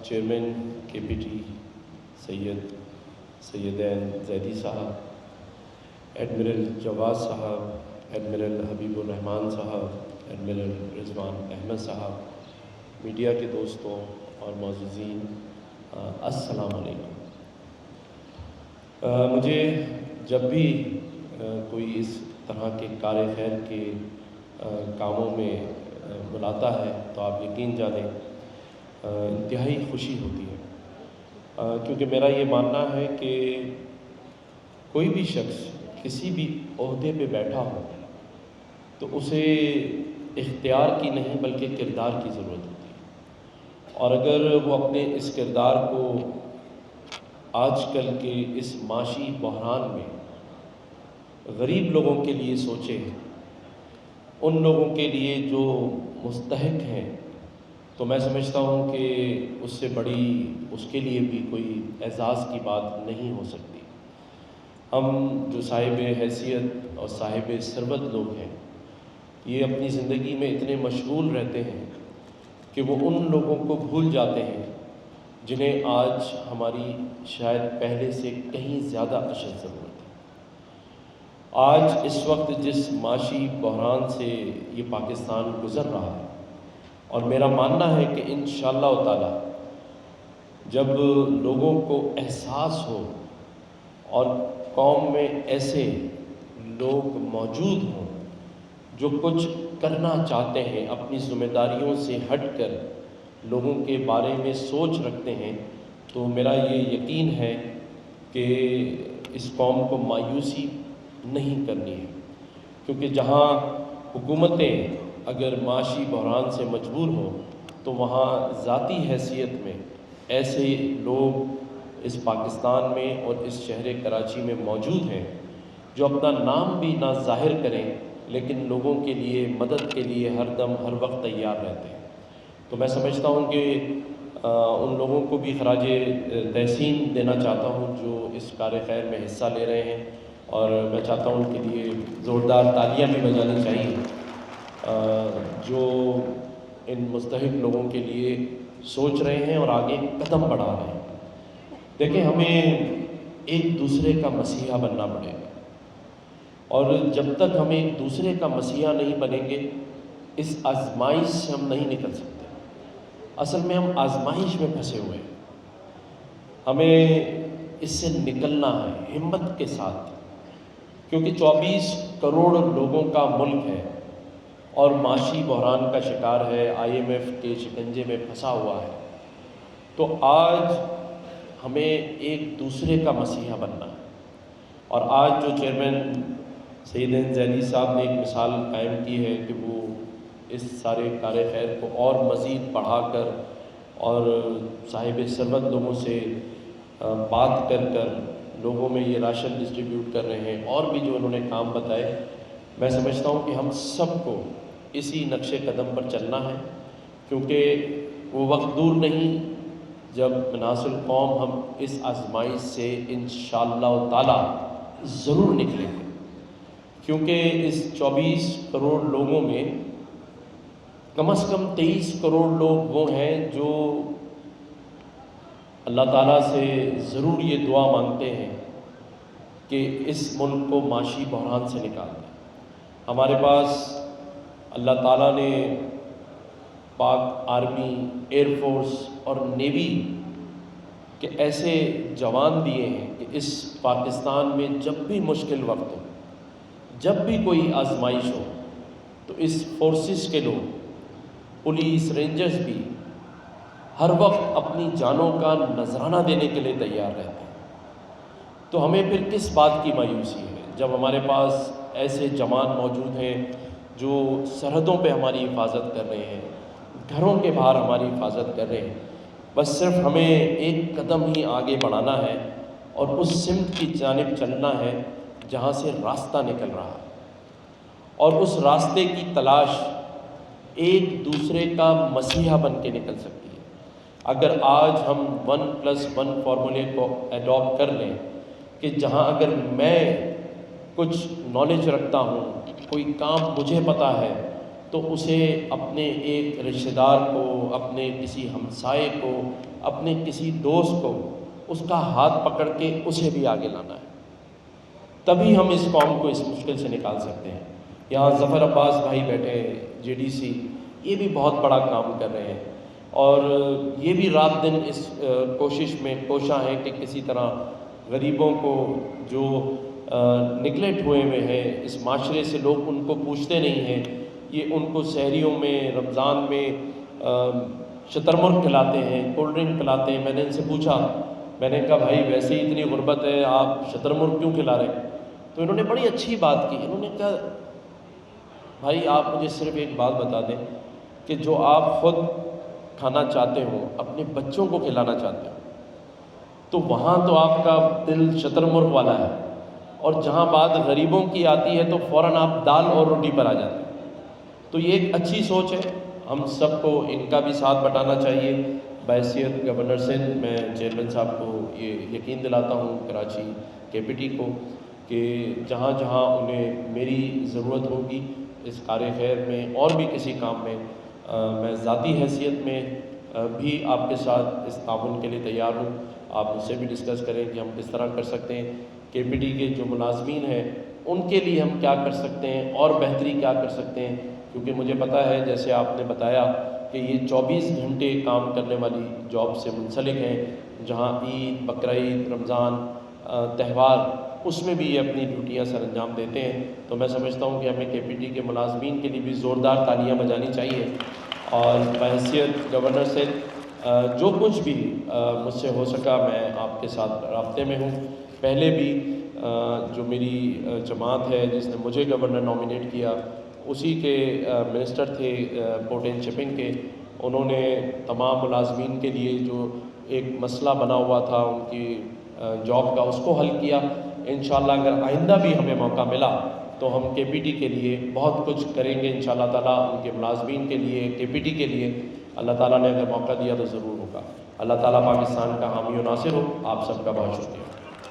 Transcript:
Chairman KPT سیدین Zaidi صاحب، admiral جواز صاحب، ایڈمرل حبیب الرحمان صاحب، ایڈمرل رضوان احمد صاحب، میڈیا کے دوستوں اور معززین، السلام علیکم۔ مجھے جب بھی کوئی اس طرح کے کار خیر کے کاموں میں بلاتا ہے تو آپ یقین جانیں انتہائی خوشی ہوتی ہے، کیونکہ میرا یہ ماننا ہے کہ کوئی بھی شخص کسی بھی عہدے پہ بیٹھا ہو تو اسے اختیار کی نہیں بلکہ کردار کی ضرورت ہوتی ہے، اور اگر وہ اپنے اس کردار کو آج کل کے اس معاشی بحران میں غریب لوگوں کے لیے سوچے، ان لوگوں کے لیے جو مستحق ہیں، تو میں سمجھتا ہوں کہ اس سے بڑی اس کے لیے بھی کوئی اعزاز کی بات نہیں ہو سکتی۔ ہم جو صاحب حیثیت اور صاحب ثروت لوگ ہیں، یہ اپنی زندگی میں اتنے مشغول رہتے ہیں کہ وہ ان لوگوں کو بھول جاتے ہیں جنہیں آج ہماری شاید پہلے سے کہیں زیادہ اشد ضرورت ہے۔ آج اس وقت جس معاشی بحران سے یہ پاکستان گزر رہا ہے، اور میرا ماننا ہے کہ انشاءاللہ تعالی جب لوگوں کو احساس ہو اور قوم میں ایسے لوگ موجود ہوں جو کچھ کرنا چاہتے ہیں، اپنی ذمہ داریوں سے ہٹ کر لوگوں کے بارے میں سوچ رکھتے ہیں، تو میرا یہ یقین ہے کہ اس قوم کو مایوسی نہیں کرنی ہے، کیونکہ جہاں حکومتیں اگر معاشی بحران سے مجبور ہوں تو وہاں ذاتی حیثیت میں ایسے لوگ اس پاکستان میں اور اس شہر کراچی میں موجود ہیں جو اپنا نام بھی نہ ظاہر کریں لیکن لوگوں کے لیے مدد کے لیے ہر دم ہر وقت تیار رہتے ہیں۔ تو میں سمجھتا ہوں کہ ان لوگوں کو بھی خراج تحسین دینا چاہتا ہوں جو اس کار خیر میں حصہ لے رہے ہیں، اور میں چاہتا ہوں ان کے لیے زوردار تالیاں بھی بجانی چاہیے جو ان مستحق لوگوں کے لیے سوچ رہے ہیں اور آگے قدم بڑھا رہے ہیں۔ دیکھیں، ہمیں ایک دوسرے کا مسیحا بننا پڑے گا، اور جب تک ہم ایک دوسرے کا مسیحا نہیں بنیں گے اس آزمائش سے ہم نہیں نکل سکتے۔ اصل میں ہم آزمائش میں پھنسے ہوئے ہیں، ہمیں اس سے نکلنا ہے ہمت کے ساتھ، کیونکہ 24 کروڑ لوگوں کا ملک ہے اور معاشی بحران کا شکار ہے، IMF کے شکنجے میں پھنسا ہوا ہے۔ تو آج ہمیں ایک دوسرے کا مسیحا بننا ہے، اور آج جو چیئرمین سیدین زیدی صاحب نے ایک مثال قائم کی ہے کہ وہ اس سارے کار خیر کو اور مزید بڑھا کر اور صاحب ثروت لوگوں سے بات کر لوگوں میں یہ راشن ڈسٹریبیوٹ کر رہے ہیں، اور بھی جو انہوں نے کام بتائے، میں سمجھتا ہوں کہ ہم سب کو اسی نقش قدم پر چلنا ہے، کیونکہ وہ وقت دور نہیں جب مناصر قوم ہم اس آزمائش سے انشاءاللہ تعالی ضرور نکلیں گے، کیونکہ اس 24 کروڑ لوگوں میں کم از کم 23 کروڑ لوگ وہ ہیں جو اللہ تعالیٰ سے ضرور یہ دعا مانگتے ہیں کہ اس ملک کو معاشی بحران سے نکال دیں۔ ہمارے پاس اللہ تعالیٰ نے پاک آرمی، ایئر فورس اور نیوی کے ایسے جوان دیے ہیں کہ اس پاکستان میں جب بھی مشکل وقت ہو، جب بھی کوئی آزمائش ہو، تو اس فورسز کے لوگ، پولیس، رینجرز بھی ہر وقت اپنی جانوں کا نذرانہ دینے کے لیے تیار رہتے ہیں۔ تو ہمیں پھر کس بات کی مایوسی ہے جب ہمارے پاس ایسے جوان موجود ہیں جو سرحدوں پہ ہماری حفاظت کر رہے ہیں، گھروں کے باہر ہماری حفاظت کر رہے ہیں۔ بس صرف ہمیں ایک قدم ہی آگے بڑھانا ہے اور اس سمت کی جانب چلنا ہے جہاں سے راستہ نکل رہا ہے، اور اس راستے کی تلاش ایک دوسرے کا مسیحا بن کے نکل سکتی ہے۔ اگر آج ہم 1+1 فارمولے کو ایڈاپٹ کر لیں کہ جہاں اگر میں کچھ نالج رکھتا ہوں، کوئی کام مجھے پتہ ہے، تو اسے اپنے ایک رشتہ دار کو، اپنے کسی ہمسائے کو، اپنے کسی دوست کو اس کا ہاتھ پکڑ کے اسے بھی آگے لانا ہے، تبھی ہم اس قوم کو اس مشکل سے نکال سکتے ہیں۔ یہاں ظفر عباس بھائی بیٹھے ہیں JDC، یہ بھی بہت بڑا کام کر رہے ہیں، اور یہ بھی رات دن اس کوشش میں کوشاں ہیں کہ کسی طرح غریبوں کو جو نگلیکٹ ہوئے ہیں اس معاشرے سے، لوگ ان کو پوچھتے نہیں ہیں، یہ ان کو سحریوں میں، رمضان میں شترمرغ کھلاتے ہیں، کولڈ ڈرنک پلاتے ہیں۔ میں نے ان سے پوچھا، میں نے کہا بھائی ویسے ہی اتنی غربت ہے، آپ شترمرغ کیوں کھلا رہے ہیں؟ تو انہوں نے بڑی اچھی بات کی، انہوں نے کہا بھائی آپ مجھے صرف ایک بات بتا دیں کہ جو آپ خود کھانا چاہتے ہو، اپنے بچوں کو کھلانا چاہتے ہو، تو وہاں تو آپ کا دل شترمرغ والا ہے، اور جہاں بات غریبوں کی آتی ہے تو فوراً آپ دال اور روٹی پر آ جاتے ہیں۔ تو یہ ایک اچھی سوچ ہے، ہم سب کو ان کا بھی ساتھ بٹانا چاہیے۔ بحیثیت گورنر سندھ میں چیئرمین صاحب کو یہ یقین دلاتا ہوں، کراچی KPT کو، کہ جہاں جہاں انہیں میری ضرورت ہوگی اس کار خیر میں اور بھی کسی کام میں، میں ذاتی حیثیت میں بھی آپ کے ساتھ اس تعاون کے لیے تیار ہوں۔ آپ مجھ سے بھی ڈسکس کریں کہ ہم کس طرح کر سکتے ہیں، KPT کے جو ملازمین ہیں ان کے لیے ہم کیا کر سکتے ہیں اور بہتری کیا کر سکتے ہیں، کیونکہ مجھے پتہ ہے جیسے آپ نے بتایا کہ یہ 24 گھنٹے کام کرنے والی جاب سے منسلک ہیں، جہاں عید، بقرعید، رمضان، تہوار، اس میں بھی یہ اپنی ڈیوٹیاں سر انجام دیتے ہیں۔ تو میں سمجھتا ہوں کہ ہمیں KPT کے ملازمین کے لیے بھی زوردار تالیاں بجانی چاہیے، اور بحیثیت گورنر سے جو کچھ بھی مجھ سے ہو سکا میں آپ کے ساتھ رابطے میں ہوں۔ پہلے بھی جو میری جماعت ہے جس نے مجھے گورنر نامینیٹ کیا، اسی کے منسٹر تھے پورٹ اینڈ شپنگ کے، انہوں نے تمام ملازمین کے لیے جو ایک مسئلہ بنا ہوا تھا ان کی جاب کا، اس کو حل کیا۔ انشاءاللہ اگر آئندہ بھی ہمیں موقع ملا تو ہم KPT کے لیے بہت کچھ کریں گے انشاءاللہ تعالیٰ، ان کے ملازمین کے لیے، KPT کے لیے۔ اللہ تعالیٰ نے اگر موقع دیا تو ضرور ہوگا۔ اللہ تعالیٰ پاکستان کا حامی و ناصر ہو۔ آپ سب کا بہت شکریہ۔